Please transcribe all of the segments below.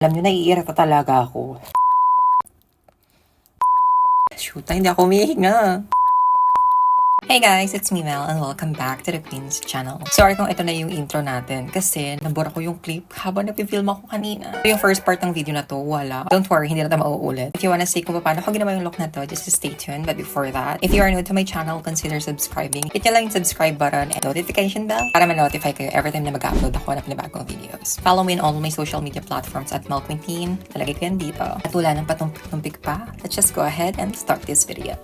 Alam nyo, naiirita talaga ako. Shoot, hindi ako humihinga. Hey guys, it's me Mel and welcome back to the Queen's channel. Sorry kung ito na yung intro natin kasi nabura ko yung clip habang nagpifilm ako kanina. So, yung first part ng video na to, wala. Don't worry, hindi na tayo mauulit. If you wanna see kung paano ko ginawa yung look na to, just stay tuned. But before that, if you are new to my channel, consider subscribing. Hit nyo lang yung subscribe button and notification bell para ma-notify kayo every time na mag-upload ako ng pinabagong videos. Follow me on all my social media platforms at Melquinteen. Talagay ko yan dito. At wala nang patumpik pa, let's just go ahead and start this video.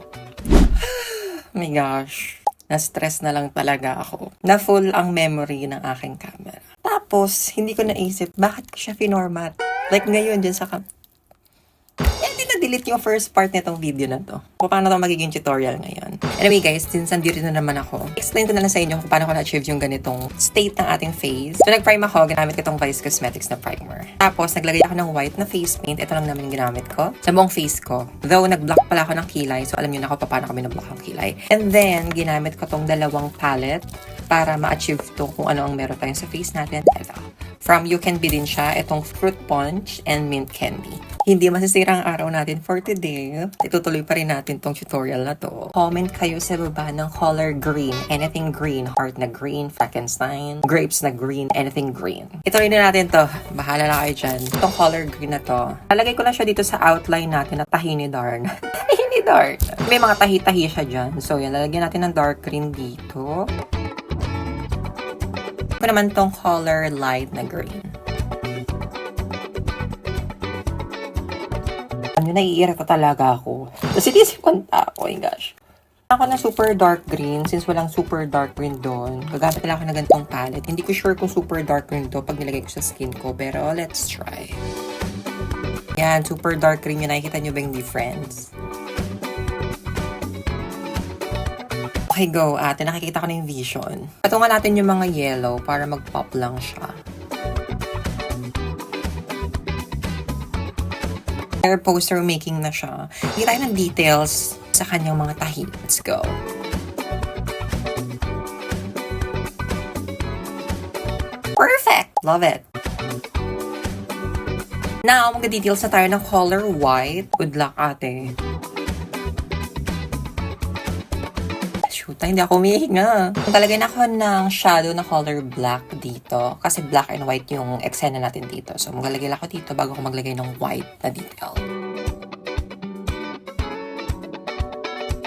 Oh my gosh, na-stress na lang talaga ako. Na-full ang memory ng aking camera. Tapos, hindi ko naisip, bakit ko siya finormat? Like ngayon, dyan sa hindi na-delete yung first part nitong video na to. Kung paano ito magiging tutorial ngayon. Anyway guys, since nandito na naman ako, explain ko na lang sa inyo kung paano ko na-achieve yung ganitong state ng ating face. So nag-prime ako, ginamit ko itong Vice Cosmetics na primer. Tapos naglagay ako ng white na face paint. Ito lang naman yung ginamit ko sa buong face ko. Though nag-block pala ako ng kilay, so alam niyo na ako paano kami nag-block ng kilay. And then, ginamit ko tong dalawang palette para ma-achieve to kung ano ang meron tayo sa face natin. Ito. From You Can Be din siya, itong Fruit Punch and Mint Candy. Hindi masisira ang araw natin for today. Itutuloy pa rin natin tong tutorial na to. Comment kayo sa baba ng color green. Anything green. Heart na green, Frankenstein, grapes na green, anything green. Ituloy na natin to. Bahala na kayo dyan. Itong color green na to. Lalagay ko lang siya dito sa outline natin na tahini darn. Tahini darn. May mga tahi-tahi siya dyan. So yan, lalagyan natin ng dark green dito. Ko naman tong color light na green. Ano, naiirita talaga ako. Tapos inisipon pa ako, oh my gosh. Ako na super dark green, since walang super dark green doon. Gagamit lang ako na ganitong palette. Hindi ko sure kung super dark green to pag nilagay ko sa skin ko, pero let's try. Yan, super dark green yun. Nakikita nyo ba yung difference? Okay, go. Ate, nakikita ko na yung vision. Patungan natin yung mga yellow para mag-pop lang siya. Hair poster making na siya. Hindi tayo ng details sa kanyang mga tahi. Let's go. Perfect! Love it! Now, mag-details na tayo ng color white. Good luck, ate. Shoot, hindi ako humihinga. Talagay na ako ng shadow na color black dito. Kasi black and white yung eksena natin dito. So, maglalagay ako dito bago ako maglagay ng white na detail.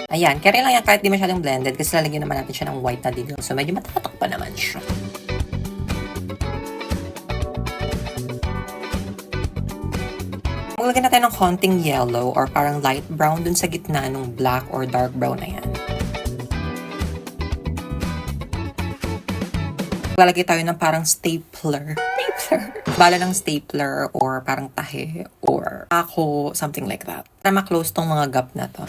Ayan, carry lang yan kahit di masyadong blended kasi lalagyan naman natin siya ng white na detail. So, medyo matatak pa naman siya. Maglagay natin ng konting yellow or parang light brown dun sa gitna ng black or dark brown na yan. Lalagay tayo ng parang stapler. Bala ng stapler or parang tahe or ako, something like that. Para ma-close tong mga gap na to.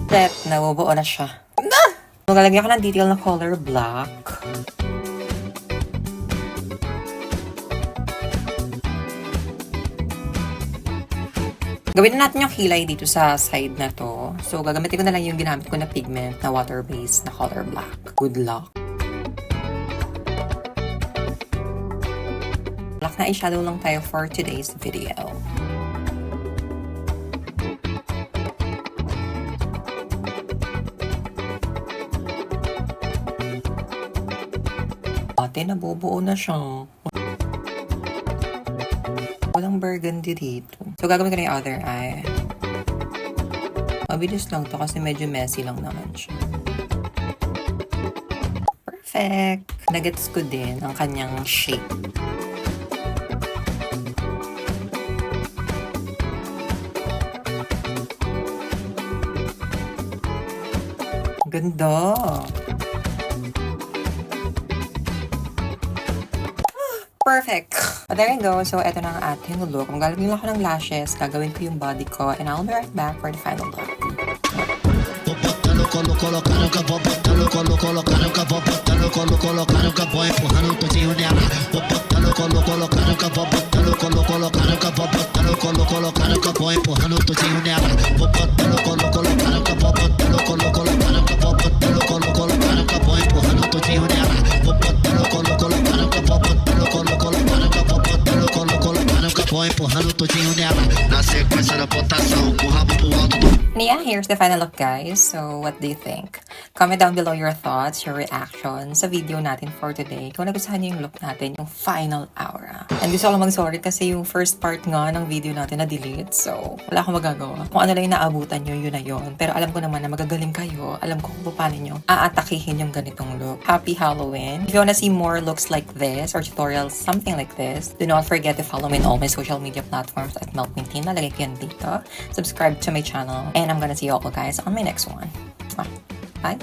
Set, nabubuo na siya. Maglalagay ako ng detail na color black. Gawin na natin yung kilay dito sa side na to. So, gagamitin ko na lang yung ginamit ko na pigment na water-based na color black. Good luck. Black na eyeshadow lang tayo for today's video. Ate, nabubuo na siya. Walang burgundy dito. So, gagawin ko na yung other eye. Mabilis lang to kasi medyo messy lang naman siya. Perfect! Nagets ko din ang kanyang shape. Ganda! Perfect! But there you go. So, eto na ang ating look. Maglalagay lang ako ng lashes. Gagawin ko yung body ko. And I'll be right back for the final look. pouquinho nela. Na sequência da botação, o rabo pro alto do... And yeah, here's the final look, guys. So, what do you think? Comment down below your thoughts, your reactions sa video natin for today. Kung nagustuhan niyo yung look natin, yung final aura. And gusto ko lang mag-sorry kasi yung first part nga ng video natin na-delete. So, wala akong magagawa. Kung ano lang yung naabutan nyo, yun na yun. Pero alam ko naman na magagaling kayo. Alam ko kung paano nyo aatakihin yung ganitong look. Happy Halloween! If you wanna see more looks like this or tutorials, something like this, do not forget to follow me on all my social media platforms at Meltmintin. Nalagay ko yan dito. Subscribe to my channel. And I'm gonna see you all guys on my next one. Bye!